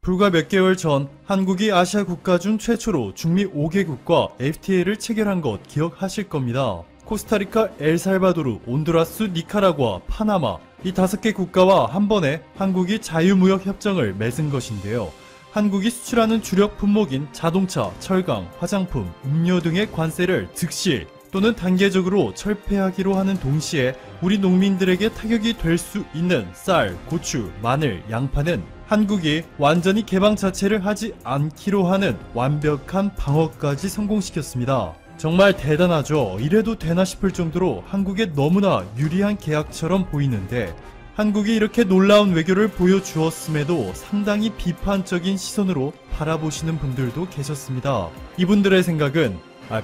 불과 몇 개월 전 한국이 아시아 국가 중 최초로 중미 5개국과 FTA를 체결한 것 기억하실 겁니다. 코스타리카, 엘살바도르, 온두라스, 니카라구아, 파나마 이 5개 국가와 한 번에 한국이 자유무역협정을 맺은 것인데요. 한국이 수출하는 주력 품목인 자동차, 철강, 화장품, 음료 등의 관세를 즉시 또는 단계적으로 철폐하기로 하는 동시에 우리 농민들에게 타격이 될 수 있는 쌀, 고추, 마늘, 양파는 한국이 완전히 개방 자체를 하지 않기로 하는 완벽한 방어까지 성공시켰습니다. 정말 대단하죠. 이래도 되나 싶을 정도로 한국에 너무나 유리한 계약처럼 보이는데 한국이 이렇게 놀라운 외교를 보여주었음에도 상당히 비판적인 시선으로 바라보시는 분들도 계셨습니다. 이분들의 생각은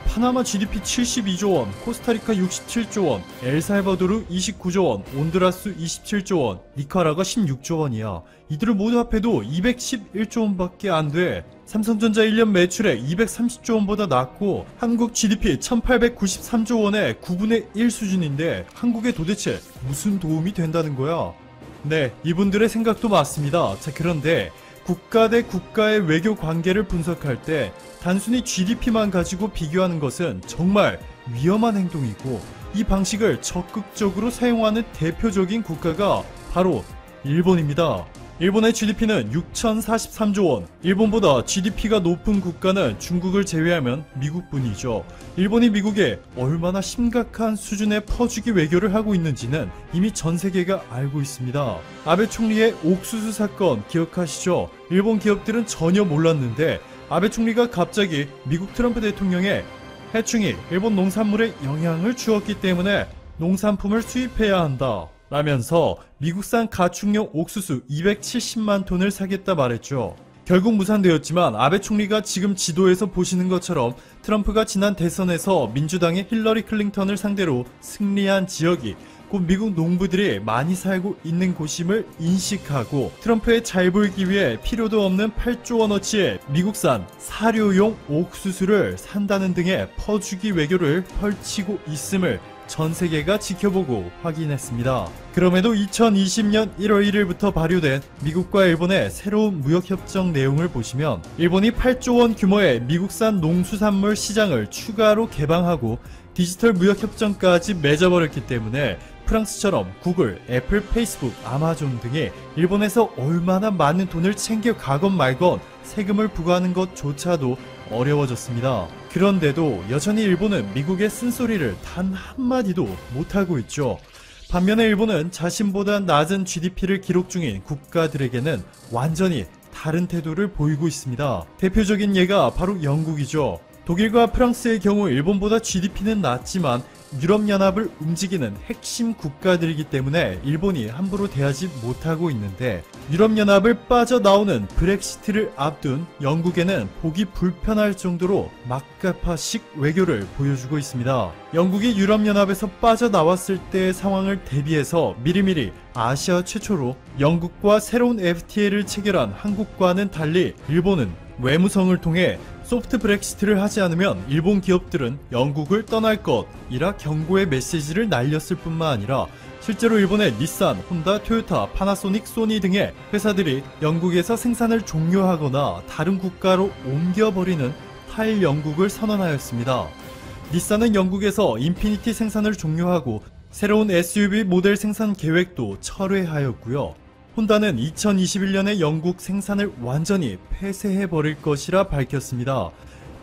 파나마 GDP 72조 원, 코스타리카 67조 원, 엘살바도르 29조 원, 온두라스 27조 원, 니카라가 16조 원이야. 이들을 모두 합해도 211조 원밖에 안 돼. 삼성전자 1년 매출액 230조 원보다 낮고 한국 GDP 1893조 원의 9분의 1 수준인데 한국에 도대체 무슨 도움이 된다는 거야? 네, 이분들의 생각도 맞습니다. 자, 그런데 국가 대 국가의 외교 관계를 분석할 때 단순히 GDP만 가지고 비교하는 것은 정말 위험한 행동이고 이 방식을 적극적으로 사용하는 대표적인 국가가 바로 일본입니다. 일본의 GDP는 6043조 원, 일본보다 GDP가 높은 국가는 중국을 제외하면 미국뿐이죠. 일본이 미국에 얼마나 심각한 수준의 퍼주기 외교를 하고 있는지는 이미 전 세계가 알고 있습니다. 아베 총리의 옥수수 사건 기억하시죠? 일본 기업들은 전혀 몰랐는데 아베 총리가 갑자기 미국 트럼프 대통령의 해충이 일본 농산물에 영향을 주었기 때문에 농산품을 수입해야 한다 라면서 미국산 가축용 옥수수 270만 톤을 사겠다 말했죠. 결국 무산되었지만 아베 총리가 지금 지도에서 보시는 것처럼 트럼프가 지난 대선에서 민주당의 힐러리 클린턴을 상대로 승리한 지역이 곧 미국 농부들이 많이 살고 있는 곳임을 인식하고 트럼프에 잘 보이기 위해 필요도 없는 8조 원어치의 미국산 사료용 옥수수를 산다는 등의 퍼주기 외교를 펼치고 있음을 전 세계가 지켜보고 확인했습니다. 그럼에도 2020년 1월 1일부터 발효된 미국과 일본의 새로운 무역협정 내용을 보시면 일본이 8조 원 규모의 미국산 농수산물 시장을 추가로 개방하고 디지털 무역협정까지 맺어버렸기 때문에 프랑스처럼 구글, 애플, 페이스북, 아마존 등이 일본에서 얼마나 많은 돈을 챙겨가건 말건 세금을 부과하는 것조차도 어려워졌습니다. 그런데도 여전히 일본은 미국의 쓴소리를 단 한마디도 못하고 있죠. 반면에 일본은 자신보다 낮은 GDP를 기록 중인 국가들에게는 완전히 다른 태도를 보이고 있습니다. 대표적인 예가 바로 영국이죠. 독일과 프랑스의 경우 일본보다 GDP는 낮지만 유럽연합을 움직이는 핵심 국가들이기 때문에 일본이 함부로 대하지 못하고 있는데 유럽연합을 빠져나오는 브렉시트를 앞둔 영국에는 보기 불편할 정도로 막가파식 외교를 보여주고 있습니다. 영국이 유럽연합에서 빠져나왔을 때의 상황을 대비해서 미리미리 아시아 최초로 영국과 새로운 FTA를 체결한 한국과는 달리 일본은 외무성을 통해 소프트 브렉시트를 하지 않으면 일본 기업들은 영국을 떠날 것이라 경고의 메시지를 날렸을 뿐만 아니라 실제로 일본의 닛산, 혼다, 토요타, 파나소닉, 소니 등의 회사들이 영국에서 생산을 종료하거나 다른 국가로 옮겨버리는 탈영국을 선언하였습니다. 닛산은 영국에서 인피니티 생산을 종료하고 새로운 SUV 모델 생산 계획도 철회하였고요. 혼다는 2021년에 영국 생산을 완전히 폐쇄해버릴 것이라 밝혔습니다.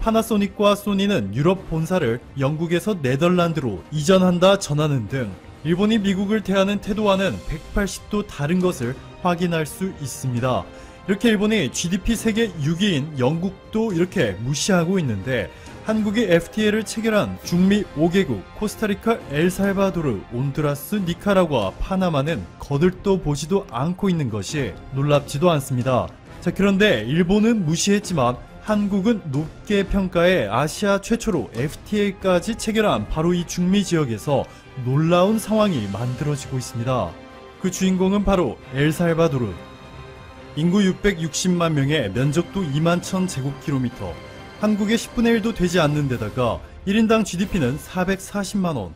파나소닉과 소니는 유럽 본사를 영국에서 네덜란드로 이전한다 전하는 등 일본이 미국을 대하는 태도와는 180도 다른 것을 확인할 수 있습니다. 이렇게 일본이 GDP 세계 6위인 영국도 이렇게 무시하고 있는데 한국이 FTA를 체결한 중미 5개국 코스타리카, 엘살바도르, 온두라스, 니카라구아, 파나마는 거들떠 보지도 않고 있는 것이 놀랍지도 않습니다. 자, 그런데 일본은 무시했지만 한국은 높게 평가해 아시아 최초로 FTA까지 체결한 바로 이 중미 지역에서 놀라운 상황이 만들어지고 있습니다. 그 주인공은 바로 엘살바도르. 인구 660만 명에 면적도 2만 1000제곱킬로미터, 한국의 10분의 1도 되지 않는 데다가 1인당 GDP는 440만원,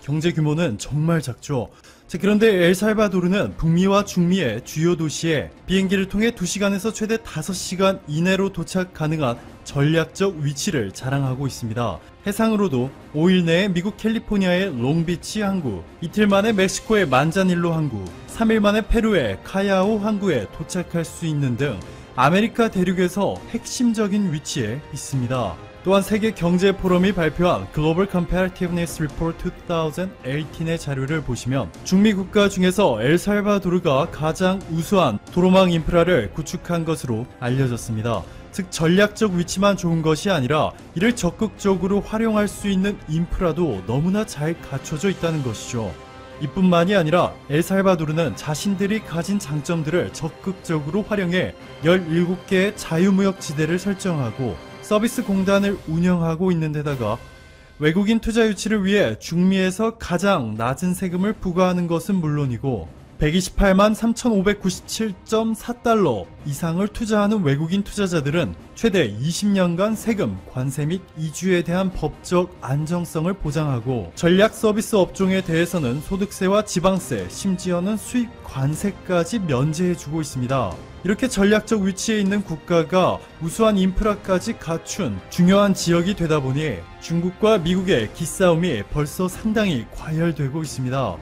경제 규모는 정말 작죠. 자, 그런데 엘살바도르는 북미와 중미의 주요 도시에 비행기를 통해 2시간에서 최대 5시간 이내로 도착 가능한 전략적 위치를 자랑하고 있습니다. 해상으로도 5일 내에 미국 캘리포니아의 롱비치 항구, 이틀 만에 멕시코의 만자닐로 항구, 3일 만에 페루의 카야오 항구에 도착할 수 있는 등 아메리카 대륙에서 핵심적인 위치에 있습니다. 또한 세계 경제 포럼이 발표한 글로벌 컴패리티브니스 리포트 2018의 자료를 보시면 중미 국가 중에서 엘살바도르가 가장 우수한 도로망 인프라를 구축한 것으로 알려졌습니다. 즉 전략적 위치만 좋은 것이 아니라 이를 적극적으로 활용할 수 있는 인프라도 너무나 잘 갖춰져 있다는 것이죠. 이뿐만이 아니라 엘살바도르는 자신들이 가진 장점들을 적극적으로 활용해 17개의 자유무역 지대를 설정하고 서비스 공단을 운영하고 있는 데다가 외국인 투자 유치를 위해 중미에서 가장 낮은 세금을 부과하는 것은 물론이고 128만 3,597.4달러 이상을 투자하는 외국인 투자자들은 최대 20년간 세금, 관세 및 이주에 대한 법적 안정성을 보장하고 전략 서비스 업종에 대해서는 소득세와 지방세, 심지어는 수입 관세까지 면제해주고 있습니다. 이렇게 전략적 위치에 있는 국가가 우수한 인프라까지 갖춘 중요한 지역이 되다 보니 중국과 미국의 기싸움이 벌써 상당히 과열되고 있습니다.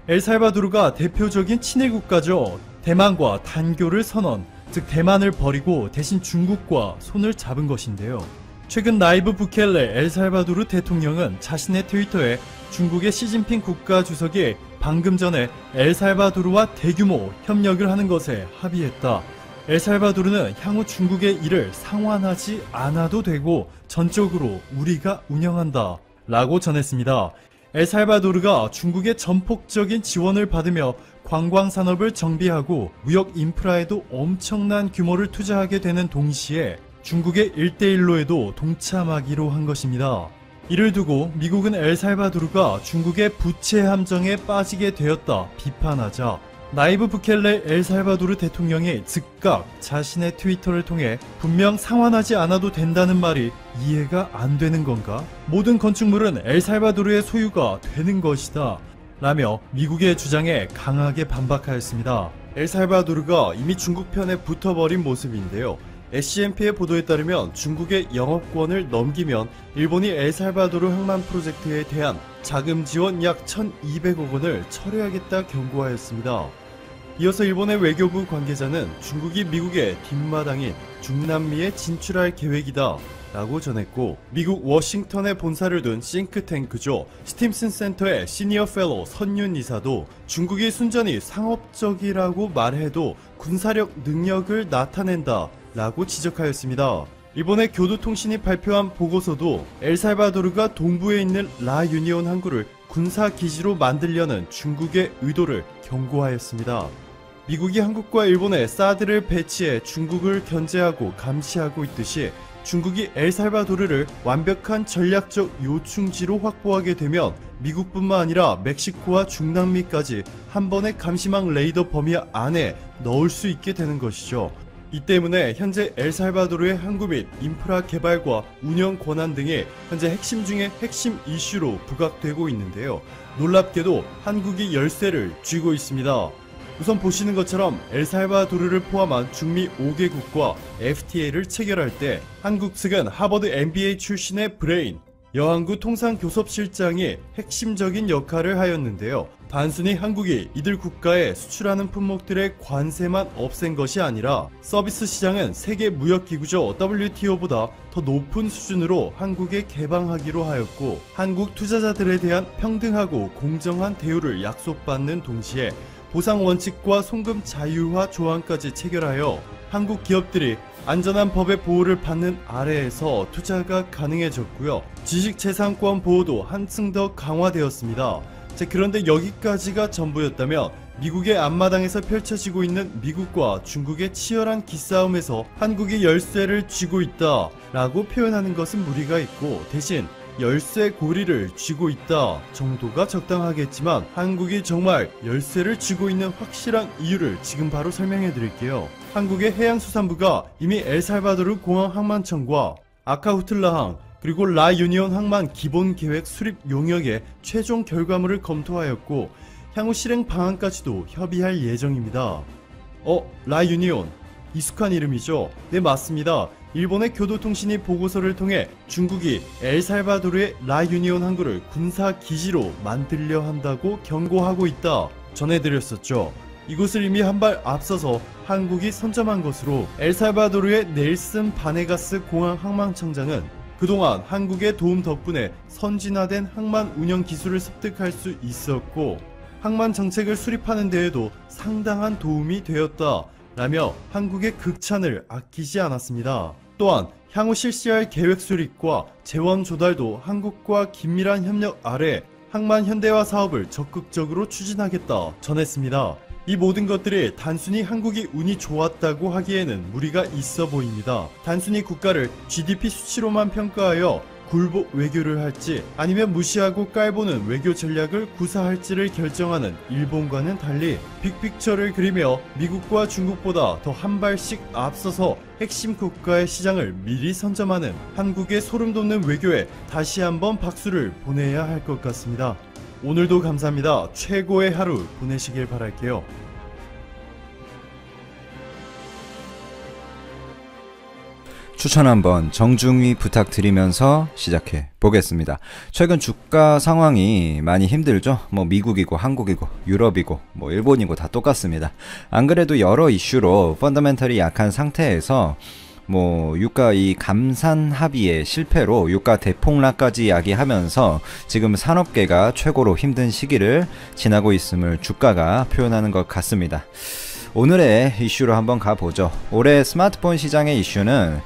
엘살바도르가 대표적인 친일 국가죠. 대만과 단교를 선언, 즉 대만을 버리고 대신 중국과 손을 잡은 것인데요. 최근 나이브 부켈레 엘살바도르 대통령은 자신의 트위터에 중국의 시진핑 국가주석이 방금 전에 엘살바도르와 대규모 협력을 하는 것에 합의했다. 엘살바도르는 향후 중국의 일을 상환하지 않아도 되고 전적으로 우리가 운영한다 라고 전했습니다. 엘살바도르가 중국의 전폭적인 지원을 받으며 관광산업을 정비하고 무역 인프라에도 엄청난 규모를 투자하게 되는 동시에 중국의 1대1로에도 동참하기로 한 것입니다. 이를 두고 미국은 엘살바도르가 중국의 부채 함정에 빠지게 되었다 비판하자 나이브 부켈레 엘살바도르 대통령이 즉각 자신의 트위터를 통해 분명 상환하지 않아도 된다는 말이 이해가 안 되는 건가? 모든 건축물은 엘살바도르의 소유가 되는 것이다 라며 미국의 주장에 강하게 반박하였습니다. 엘살바도르가 이미 중국 편에 붙어버린 모습인데요. SCMP의 보도에 따르면 중국의 영업권을 넘기면 일본이 엘살바도르 항만 프로젝트에 대한 자금 지원 약 1,200억 원을 철회하겠다 경고하였습니다. 이어서 일본의 외교부 관계자는 중국이 미국의 뒷마당인 중남미에 진출할 계획이다 라고 전했고 미국 워싱턴에 본사를 둔 싱크탱크죠. 스팀슨 센터의 시니어 펠로우 선윤 이사도 중국이 순전히 상업적이라고 말해도 군사력 능력을 나타낸다 라고 지적하였습니다. 일본의 교도통신이 발표한 보고서도 엘살바도르가 동부에 있는 라 유니온 항구를 군사기지로 만들려는 중국의 의도를 경고하였습니다. 미국이 한국과 일본에 사드를 배치해 중국을 견제하고 감시하고 있듯이 중국이 엘살바도르를 완벽한 전략적 요충지로 확보하게 되면 미국뿐만 아니라 멕시코와 중남미까지 한 번의 감시망 레이더 범위 안에 넣을 수 있게 되는 것이죠. 이 때문에 현재 엘살바도르의 항구 및 인프라 개발과 운영 권한 등이 현재 핵심 중의 핵심 이슈로 부각되고 있는데요. 놀랍게도 한국이 열쇠를 쥐고 있습니다. 우선 보시는 것처럼 엘살바도르를 포함한 중미 5개국과 FTA를 체결할 때 한국 측은 하버드 MBA 출신의 브레인, 여항구 통상교섭실장이 핵심적인 역할을 하였는데요. 단순히 한국이 이들 국가에 수출하는 품목들의 관세만 없앤 것이 아니라 서비스 시장은 세계 무역기구죠 WTO보다 더 높은 수준으로 한국에 개방하기로 하였고 한국 투자자들에 대한 평등하고 공정한 대우를 약속받는 동시에 보상 원칙과 송금 자유화 조항까지 체결하여 한국 기업들이 안전한 법의 보호를 받는 아래에서 투자가 가능해졌고요. 지식재산권 보호도 한층 더 강화되었습니다. 그런데 여기까지가 전부였다면 미국의 앞마당에서 펼쳐지고 있는 미국과 중국의 치열한 기싸움에서 한국이 열쇠를 쥐고 있다 라고 표현하는 것은 무리가 있고 대신 열쇠 고리를 쥐고 있다 정도가 적당하겠지만 한국이 정말 열쇠를 쥐고 있는 확실한 이유를 지금 바로 설명해 드릴게요. 한국의 해양수산부가 이미 엘살바도르 공항 항만청과 아카후틀라항 그리고 라유니온 항만 기본 계획 수립 용역의 최종 결과물을 검토하였고 향후 실행 방안까지도 협의할 예정입니다. 라유니온. 익숙한 이름이죠? 네, 맞습니다. 일본의 교도통신이 보고서를 통해 중국이 엘살바도르의 라유니온 항구를 군사기지로 만들려 한다고 경고하고 있다 전해드렸었죠. 이곳을 이미 한 발 앞서서 한국이 선점한 것으로 엘살바도르의 넬슨 바네가스 공항 항만청장은 그동안 한국의 도움 덕분에 선진화된 항만 운영 기술을 습득할 수 있었고 항만 정책을 수립하는 데에도 상당한 도움이 되었다 라며 한국의 극찬을 아끼지 않았습니다. 또한 향후 실시할 계획 수립과 재원 조달도 한국과 긴밀한 협력 아래 항만 현대화 사업을 적극적으로 추진하겠다 전했습니다. 이 모든 것들이 단순히 한국이 운이 좋았다고 하기에는 무리가 있어 보입니다. 단순히 국가를 GDP 수치로만 평가하여 굴복 외교를 할지 아니면 무시하고 깔보는 외교 전략을 구사할지를 결정하는 일본과는 달리 빅픽처를 그리며 미국과 중국보다 더 한 발씩 앞서서 핵심 국가의 시장을 미리 선점하는 한국의 소름돋는 외교에 다시 한번 박수를 보내야 할 것 같습니다. 오늘도 감사합니다. 최고의 하루 보내시길 바랄게요. 추천 한번 정중히 부탁드리면서 시작해 보겠습니다. 최근 주가 상황이 많이 힘들죠. 미국이고 한국이고 유럽이고 일본이고 다 똑같습니다. 안 그래도 여러 이슈로 펀더멘털이 약한 상태에서 유가 이 감산 합의의 실패로 유가 대폭락까지 이야기하면서 지금 산업계가 최고로 힘든 시기를 지나고 있음을 주가가 표현하는 것 같습니다. 오늘의 이슈로 한번 가보죠. 올해 스마트폰 시장의 이슈는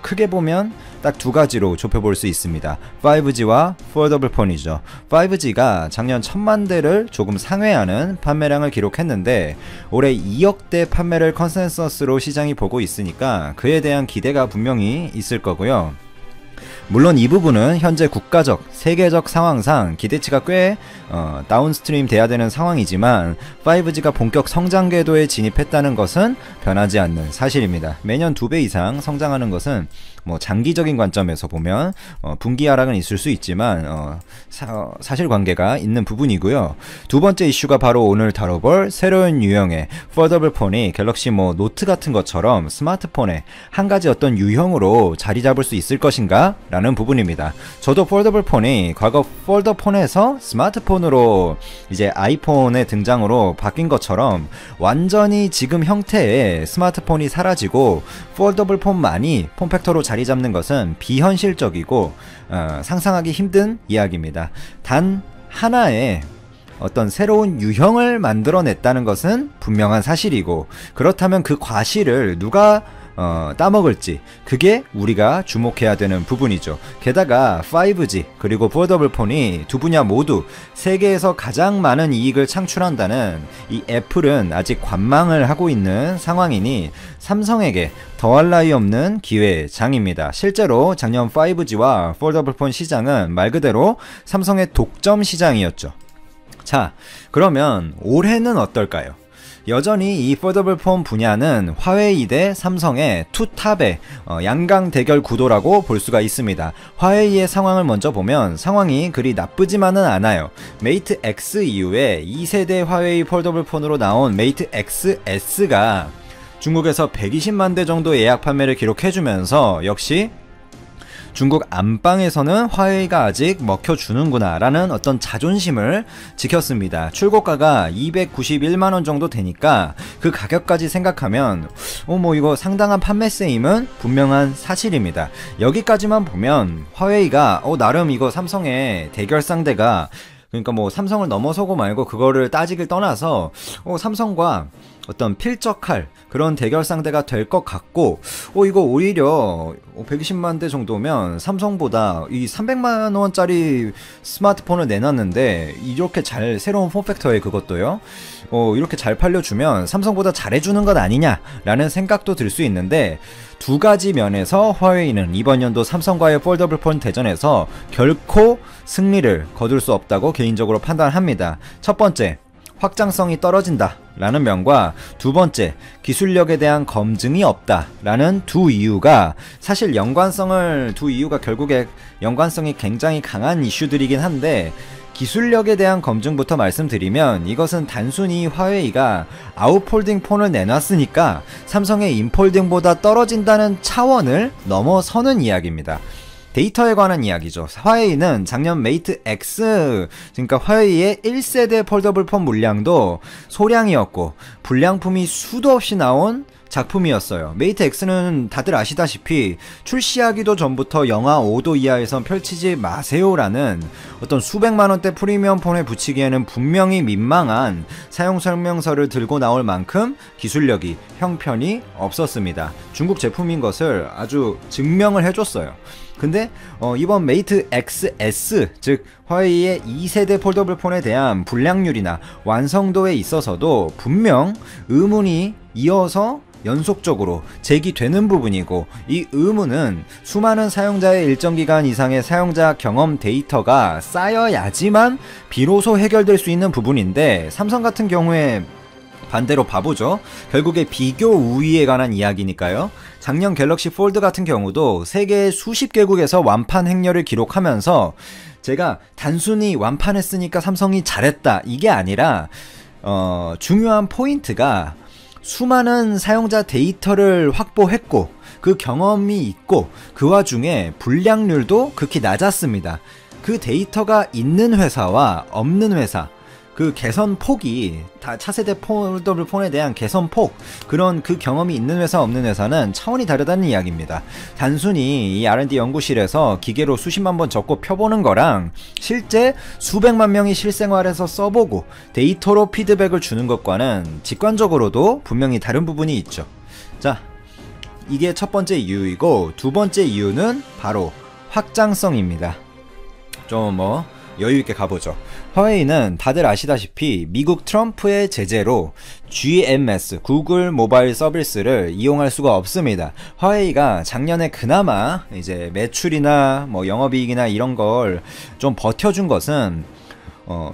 크게 보면 딱 두 가지로 좁혀볼 수 있습니다. 5G와 폴더블 폰이죠. 5G가 작년 1000만 대를 조금 상회하는 판매량을 기록했는데 올해 2억 대 판매를 컨센서스로 시장이 보고 있으니까 그에 대한 기대가 분명히 있을 거고요. 물론 이 부분은 현재 국가적, 세계적 상황상 기대치가 꽤 다운스트림 돼야 되는 상황이지만 5G가 본격 성장 궤도에 진입했다는 것은 변하지 않는 사실입니다. 매년 2배 이상 성장하는 것은 장기적인 관점에서 보면 분기 하락은 있을 수 있지만 사실관계가 있는 부분이고요. 두 번째 이슈가 바로 오늘 다뤄볼 새로운 유형의 폴더블 폰이 갤럭시 노트 같은 것처럼 스마트폰의 한 가지 어떤 유형으로 자리 잡을 수 있을 것인가? 라는 부분입니다. 저도 폴더블 폰이 과거 폴더 폰에서 스마트폰으로 이제 아이폰의 등장으로 바뀐 것처럼 완전히 지금 형태의 스마트폰이 사라지고 폴더블 폰만이 폼팩터로 자리 잡는 것은 비현실적이고 상상하기 힘든 이야기입니다. 단 하나의 어떤 새로운 유형을 만들어냈다는 것은 분명한 사실이고 그렇다면 그 과실을 누가 따먹을지 그게 우리가 주목해야 되는 부분이죠. 게다가 5G 그리고 폴더블 폰이 두 분야 모두 세계에서 가장 많은 이익을 창출한다는 이 애플은 아직 관망을 하고 있는 상황이니 삼성에게 더할 나위 없는 기회의 장입니다. 실제로 작년 5G와 폴더블 폰 시장은 말 그대로 삼성의 독점 시장이었죠. 자, 그러면 올해는 어떨까요? 여전히 이 폴더블 폰 분야는 화웨이 대 삼성의 투탑의 양강 대결 구도라고 볼 수가 있습니다. 화웨이의 상황을 먼저 보면 상황이 그리 나쁘지만은 않아요. 메이트 X 이후에 2세대 화웨이 폴더블 폰으로 나온 메이트 XS가 중국에서 120만 대 정도 예약 판매를 기록해주면서 역시 중국 안방에서는 화웨이가 아직 먹혀주는구나 라는 어떤 자존심을 지켰습니다. 출고가가 291만원 정도 되니까 그 가격까지 생각하면 이거 상당한 판매세임은 분명한 사실입니다. 여기까지만 보면 화웨이가 나름 이거 삼성의 대결 상대가 그러니까 삼성을 넘어서고 말고 그거를 따지길 떠나서 삼성과 어떤 필적할 그런 대결 상대가 될 것 같고 이거 오히려 120만 대 정도면 삼성보다 이 300만 원짜리 스마트폰을 내놨는데 이렇게 잘 새로운 폼팩터에 그것도요 이렇게 잘 팔려주면 삼성보다 잘해주는 것 아니냐라는 생각도 들 수 있는데 두 가지 면에서 화웨이는 이번 연도 삼성과의 폴더블 폰 대전에서 결코 승리를 거둘 수 없다고 개인적으로 판단합니다. 첫 번째, 확장성이 떨어진다 라는 면과 두 번째, 기술력에 대한 검증이 없다 라는 두 이유가 사실 두 이유가 결국에 연관성이 굉장히 강한 이슈들이긴 한데, 기술력에 대한 검증부터 말씀드리면 이것은 단순히 화웨이가 아웃폴딩 폰을 내놨으니까 삼성의 인폴딩보다 떨어진다는 차원을 넘어서는 이야기입니다. 데이터에 관한 이야기죠. 화웨이는 작년 메이트 X, 그러니까 화웨이의 1세대 폴더블 폰 물량도 소량이었고 불량품이 수도 없이 나온 작품이었어요. 메이트 X는 다들 아시다시피 출시하기도 전부터 영하 5도 이하에선 펼치지 마세요라는 어떤 수백만원대 프리미엄 폰에 붙이기에는 분명히 민망한 사용 설명서를 들고 나올 만큼 기술력이 형편이 없었습니다. 중국 제품인 것을 아주 증명을 해줬어요. 근데 이번 메이트 XS, 즉 화웨이의 2세대 폴더블 폰에 대한 불량률이나 완성도에 있어서도 분명 의문이 이어서 연속적으로 제기되는 부분이고, 이 의문은 수많은 사용자의 일정 기간 이상의 사용자 경험 데이터가 쌓여야지만 비로소 해결될 수 있는 부분인데, 삼성 같은 경우에 반대로 봐보죠. 결국에 비교 우위에 관한 이야기니까요. 작년 갤럭시 폴드 같은 경우도 세계 수십 개국에서 완판 행렬을 기록하면서, 제가 단순히 완판했으니까 삼성이 잘했다 이게 아니라 중요한 포인트가 수많은 사용자 데이터를 확보했고 그 경험이 있고 그 와중에 불량률도 극히 낮았습니다. 그 데이터가 있는 회사와 없는 회사, 그 개선 폭이 다 차세대 폴더블 폰에 대한 개선 폭, 그런 그 경험이 있는 회사 없는 회사는 차원이 다르다는 이야기입니다. 단순히 이 R&D 연구실에서 기계로 수십만 번 적고 펴보는 거랑 실제 수백만 명이 실생활에서 써보고 데이터로 피드백을 주는 것과는 직관적으로도 분명히 다른 부분이 있죠. 자, 이게 첫 번째 이유이고, 두 번째 이유는 바로 확장성입니다. 좀 여유있게 가보죠. 화웨이는 다들 아시다시피 미국 트럼프의 제재로 GMS, 구글 모바일 서비스를 이용할 수가 없습니다. 화웨이가 작년에 그나마 이제 매출이나 영업이익이나 이런 걸 좀 버텨준 것은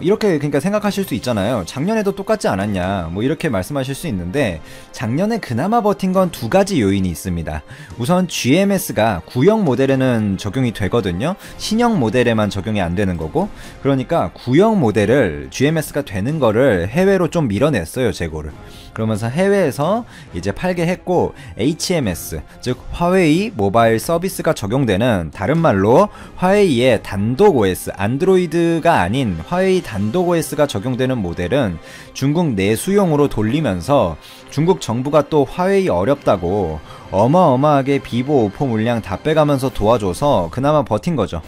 이렇게 그러니까 생각하실 수 있잖아요. 작년에도 똑같지 않았냐 이렇게 말씀하실 수 있는데, 작년에 그나마 버틴 건 두 가지 요인이 있습니다. 우선 GMS가 구형 모델에는 적용이 되거든요. 신형 모델에만 적용이 안 되는 거고, 그러니까 구형 모델을 GMS가 되는 거를 해외로 좀 밀어냈어요, 재고를. 그러면서 해외에서 이제 팔게 했고, HMS, 즉 화웨이 모바일 서비스가 적용되는, 다른 말로 화웨이의 단독 OS, 안드로이드가 아닌 화웨이 단독 OS가 적용되는 모델은 중국 내수용으로 돌리면서 중국 정부가 또 화웨이 어렵다고 어마어마하게 비보 오포 물량 다 빼가면서 도와줘서 그나마 버틴 거죠.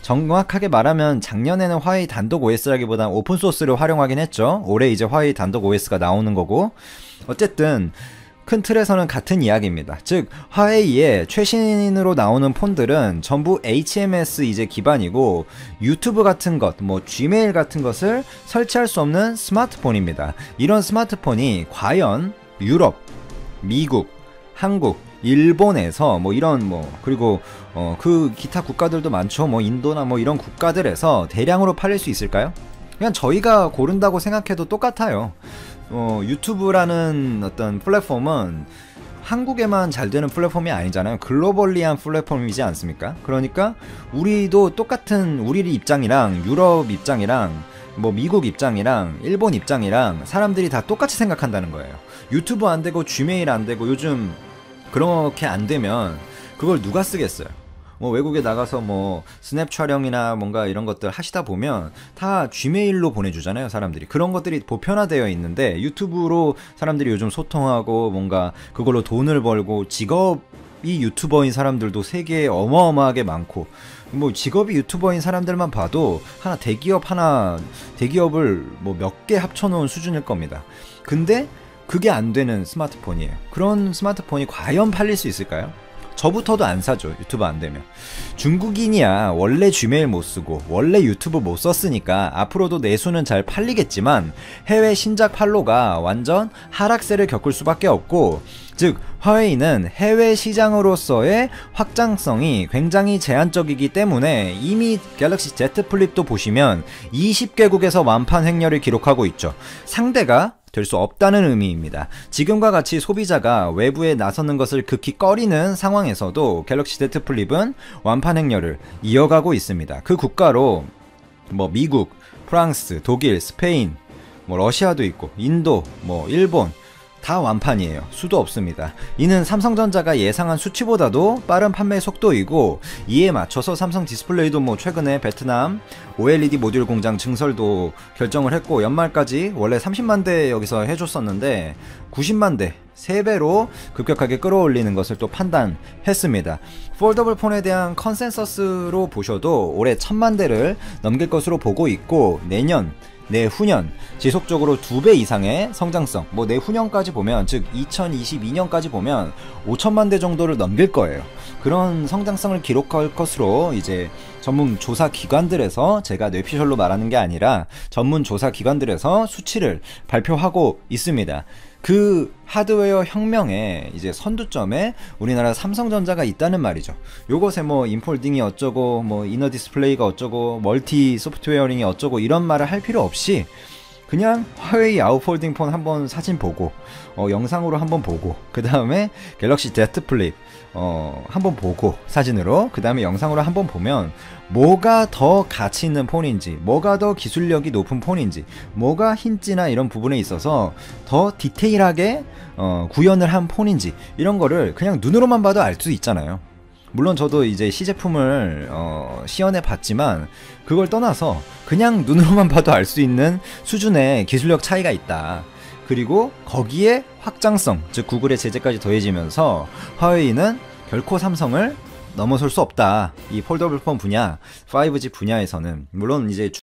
정확하게 말하면 작년에는 화웨이 단독 OS라기보단 오픈소스를 활용하긴 했죠. 올해 이제 화웨이 단독 OS가 나오는 거고, 어쨌든 큰 틀에서는 같은 이야기입니다. 즉 화웨이의 최신으로 나오는 폰들은 전부 HMS 이제 기반이고, 유튜브 같은 것, Gmail 같은 것을 설치할 수 없는 스마트폰입니다. 이런 스마트폰이 과연 유럽, 미국, 한국, 일본에서 그리고 그 기타 국가들도 많죠. 인도나 이런 국가들에서 대량으로 팔릴 수 있을까요? 그냥 저희가 고른다고 생각해도 똑같아요. 유튜브라는 어떤 플랫폼은 한국에만 잘 되는 플랫폼이 아니잖아요. 글로벌리한 플랫폼이지 않습니까? 그러니까 우리도 똑같은, 우리 입장이랑 유럽 입장이랑 미국 입장이랑 일본 입장이랑 사람들이 다 똑같이 생각한다는 거예요. 유튜브 안 되고 Gmail 안 되고 요즘 그렇게 안 되면 그걸 누가 쓰겠어요? 외국에 나가서 스냅 촬영이나 뭔가 이런 것들 하시다 보면 다 Gmail로 보내주잖아요, 사람들이. 그런 것들이 보편화되어 있는데, 유튜브로 사람들이 요즘 소통하고 뭔가 그걸로 돈을 벌고 직업이 유튜버인 사람들도 세계에 어마어마하게 많고, 직업이 유튜버인 사람들만 봐도 대기업을 몇 개 합쳐놓은 수준일 겁니다. 근데 그게 안 되는 스마트폰이에요. 그런 스마트폰이 과연 팔릴 수 있을까요? 저부터도 안 사죠. 유튜브 안 되면. 중국인이야 원래 지메일 못 쓰고 원래 유튜브 못 썼으니까 앞으로도 내수는 잘 팔리겠지만 해외 신작 판로가 완전 하락세를 겪을 수밖에 없고, 즉 화웨이는 해외 시장으로서의 확장성이 굉장히 제한적이기 때문에 이미 갤럭시 Z 플립도 보시면 20개국에서 완판 횡렬을 기록하고 있죠. 상대가 될 수 없다는 의미입니다. 지금과 같이 소비자가 외부에 나서는 것을 극히 꺼리는 상황에서도 갤럭시 Z 플립은 완판 행렬을 이어가고 있습니다. 그 국가로 뭐 미국, 프랑스, 독일, 스페인, 뭐 러시아도 있고 인도, 뭐 일본 다 완판이에요. 수도 없습니다. 이는 삼성전자가 예상한 수치보다도 빠른 판매 속도이고, 이에 맞춰서 삼성 디스플레이도 뭐 최근에 베트남 OLED 모듈 공장 증설도 결정을 했고, 연말까지 원래 30만 대 여기서 해줬었는데 90만 대 3배로 급격하게 끌어올리는 것을 또 판단했습니다. 폴더블 폰에 대한 컨센서스로 보셔도 올해 1000만 대를 넘길 것으로 보고 있고, 내후년 지속적으로 2배 이상의 성장성, 뭐 내후년까지 보면, 즉 2022년까지 보면 5천만 대 정도를 넘길 거예요. 그런 성장성을 기록할 것으로 이제 전문 조사 기관들에서, 제가 뇌피셜로 말하는 게 아니라 전문 조사 기관들에서 수치를 발표하고 있습니다. 그 하드웨어 혁명의 이제 선두점에 우리나라 삼성전자가 있다는 말이죠. 요것에 뭐 인폴딩이 어쩌고, 뭐 이너 디스플레이가 어쩌고, 멀티 소프트웨어링이 어쩌고 이런 말을 할 필요 없이 그냥 화웨이 아웃폴딩 폰 한번 사진 보고, 영상으로 한번 보고, 그 다음에 갤럭시 Z 플립 한번 보고 사진으로, 그 다음에 영상으로 한번 보면 뭐가 더 가치 있는 폰인지, 뭐가 더 기술력이 높은 폰인지, 뭐가 힌지나 이런 부분에 있어서 더 디테일하게 구현을 한 폰인지, 이런 거를 그냥 눈으로만 봐도 알 수 있잖아요. 물론 저도 이제 시제품을 시연해 봤지만 그걸 떠나서 그냥 눈으로만 봐도 알 수 있는 수준의 기술력 차이가 있다. 그리고 거기에 확장성, 즉 구글의 제재까지 더해지면서 화웨이는 결코 삼성을 넘어설 수 없다. 이 폴더블 폰 분야, 5G 분야에서는. 물론 이제